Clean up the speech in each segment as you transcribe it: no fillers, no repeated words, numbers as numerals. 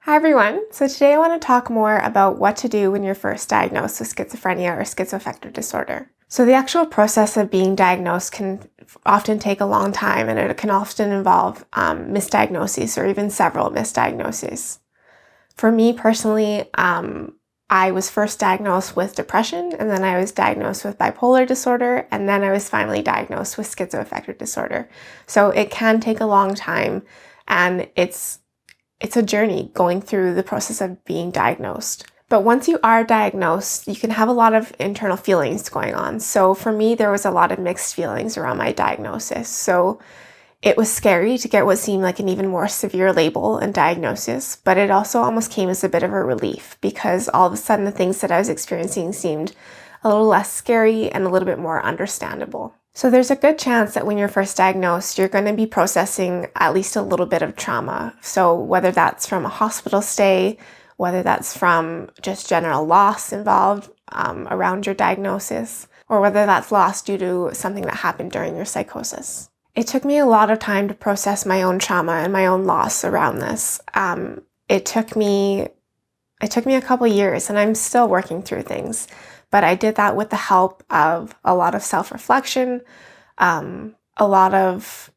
Hi everyone, so today I want to talk more about what to do when you're first diagnosed with schizophrenia or schizoaffective disorder. So the actual process of being diagnosed can often take a long time, and it can often involve misdiagnoses or even several misdiagnoses. For me personally, I was first diagnosed with depression, and then I was diagnosed with bipolar disorder, and then I was finally diagnosed with schizoaffective disorder. So it can take a long time, and it's a journey going through the process of being diagnosed. But once you are diagnosed, you can have a lot of internal feelings going on. So for me, there was a lot of mixed feelings around my diagnosis. So it was scary to get what seemed like an even more severe label and diagnosis, but it also almost came as a bit of a relief because all of a sudden the things that I was experiencing seemed a little less scary and a little bit more understandable. So there's a good chance that when you're first diagnosed, you're going to be processing at least a little bit of trauma. So whether that's from a hospital stay, whether that's from just general loss involved around your diagnosis, or whether that's loss due to something that happened during your psychosis. It took me a lot of time to process my own trauma and my own loss around this. It took me a couple years, and I'm still working through things. But I did that with the help of a lot of self-reflection, a lot of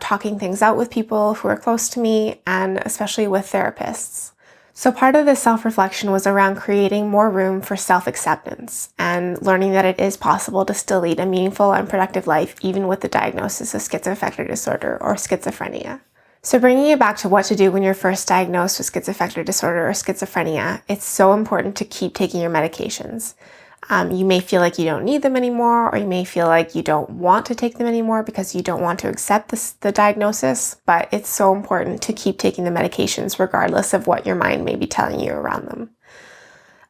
talking things out with people who are close to me, and especially with therapists. So part of this self-reflection was around creating more room for self-acceptance and learning that it is possible to still lead a meaningful and productive life even with the diagnosis of schizoaffective disorder or schizophrenia. So bringing it back to what to do when you're first diagnosed with schizoaffective disorder or schizophrenia, it's so important to keep taking your medications. You may feel like you don't need them anymore, or you may feel like you don't want to take them anymore because you don't want to accept the diagnosis, but it's so important to keep taking the medications regardless of what your mind may be telling you around them.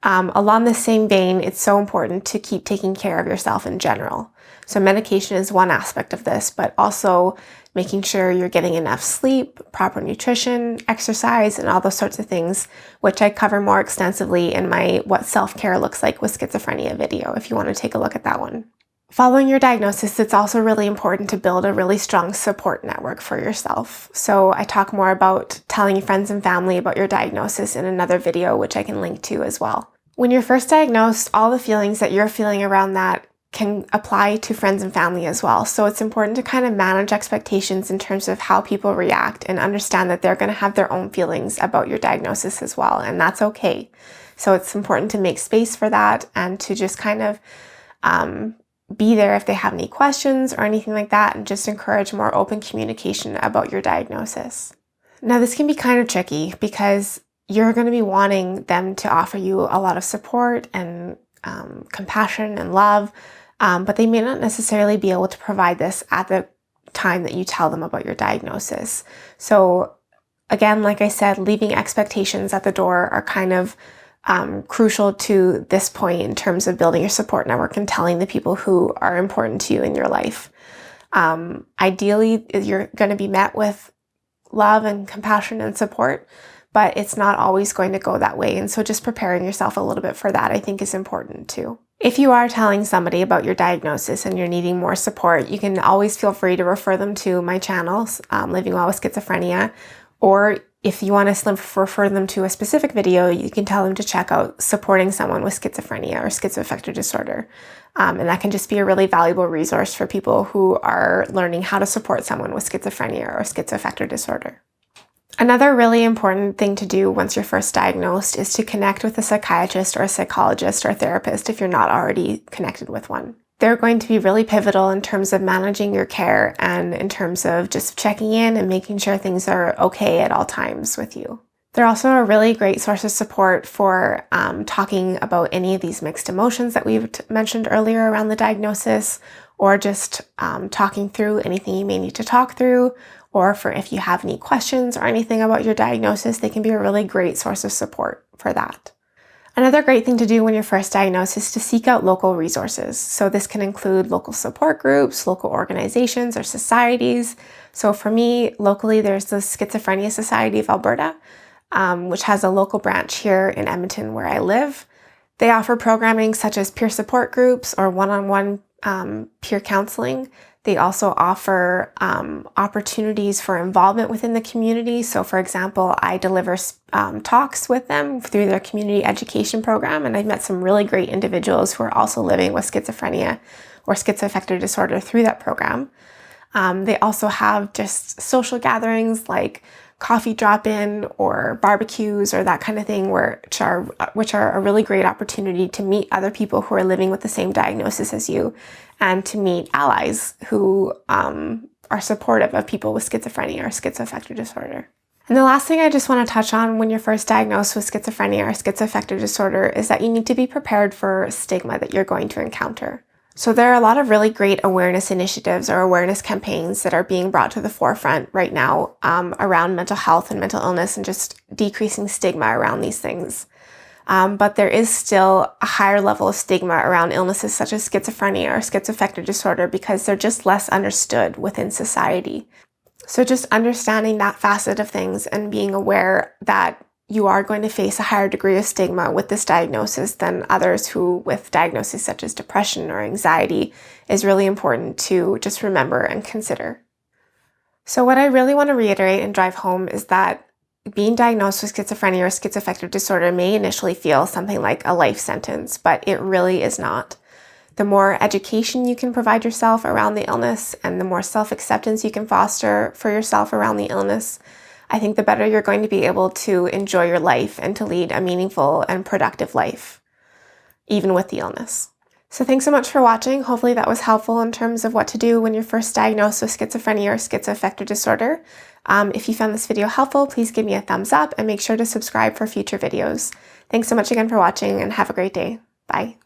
Along the same vein, it's so important to keep taking care of yourself in general. So medication is one aspect of this, but also making sure you're getting enough sleep, proper nutrition, exercise, and all those sorts of things, which I cover more extensively in my What Self-Care Looks Like with Schizophrenia video, if you want to take a look at that one. Following your diagnosis, it's also really important to build a really strong support network for yourself. So I talk more about telling friends and family about your diagnosis in another video, which I can link to as well. When you're first diagnosed, all the feelings that you're feeling around that can apply to friends and family as well. So it's important to kind of manage expectations in terms of how people react and understand that they're going to have their own feelings about your diagnosis as well, and that's okay. So it's important to make space for that and to just kind of be there if they have any questions or anything like that, and just encourage more open communication about your diagnosis. Now, this can be kind of tricky because you're going to be wanting them to offer you a lot of support and compassion and love, but they may not necessarily be able to provide this at the time that you tell them about your diagnosis. So again, like I said, leaving expectations at the door are kind of crucial to this point in terms of building your support network and telling the people who are important to you in your life. Ideally, you're going to be met with love and compassion and support, but it's not always going to go that way. And so just preparing yourself a little bit for that, I think, is important too. If you are telling somebody about your diagnosis and you're needing more support, you can always feel free to refer them to my channels, Living Well with Schizophrenia, or if you want to refer them to a specific video, you can tell them to check out Supporting Someone with Schizophrenia or Schizoaffective Disorder. And that can just be a really valuable resource for people who are learning how to support someone with schizophrenia or schizoaffective disorder. Another really important thing to do once you're first diagnosed is to connect with a psychiatrist or a psychologist or a therapist if you're not already connected with one. They're going to be really pivotal in terms of managing your care and in terms of just checking in and making sure things are okay at all times with you. They're also a really great source of support for talking about any of these mixed emotions that we've mentioned earlier around the diagnosis, or just talking through anything you may need to talk through, or for if you have any questions or anything about your diagnosis, they can be a really great source of support for that. Another great thing to do when you're first diagnosed is to seek out local resources. So this can include local support groups, local organizations, or societies. So for me, locally, there's the Schizophrenia Society of Alberta, which has a local branch here in Edmonton where I live. They offer programming such as peer support groups or one-on-one peer counseling They also offer opportunities for involvement within the community. So for example, I deliver talks with them through their community education program, and I've met some really great individuals who are also living with schizophrenia or schizoaffective disorder through that program. They also have just social gatherings like coffee drop-in or barbecues or that kind of thing, which are a really great opportunity to meet other people who are living with the same diagnosis as you, and to meet allies who are supportive of people with schizophrenia or schizoaffective disorder. And the last thing I just want to touch on when you're first diagnosed with schizophrenia or schizoaffective disorder is that you need to be prepared for stigma that you're going to encounter. So there are a lot of really great awareness initiatives or awareness campaigns that are being brought to the forefront right now around mental health and mental illness and just decreasing stigma around these things. But there is still a higher level of stigma around illnesses such as schizophrenia or schizoaffective disorder because they're just less understood within society. So just understanding that facet of things and being aware that you are going to face a higher degree of stigma with this diagnosis than others who with diagnoses such as depression or anxiety is really important to just remember and consider. So what I really want to reiterate and drive home is that being diagnosed with schizophrenia or schizoaffective disorder may initially feel something like a life sentence, but it really is not. The more education you can provide yourself around the illness and the more self-acceptance you can foster for yourself around the illness, I think the better you're going to be able to enjoy your life and to lead a meaningful and productive life, even with the illness. So thanks so much for watching. Hopefully that was helpful in terms of what to do when you're first diagnosed with schizophrenia or schizoaffective disorder. If you found this video helpful, please give me a thumbs up and make sure to subscribe for future videos. Thanks so much again for watching and have a great day. Bye.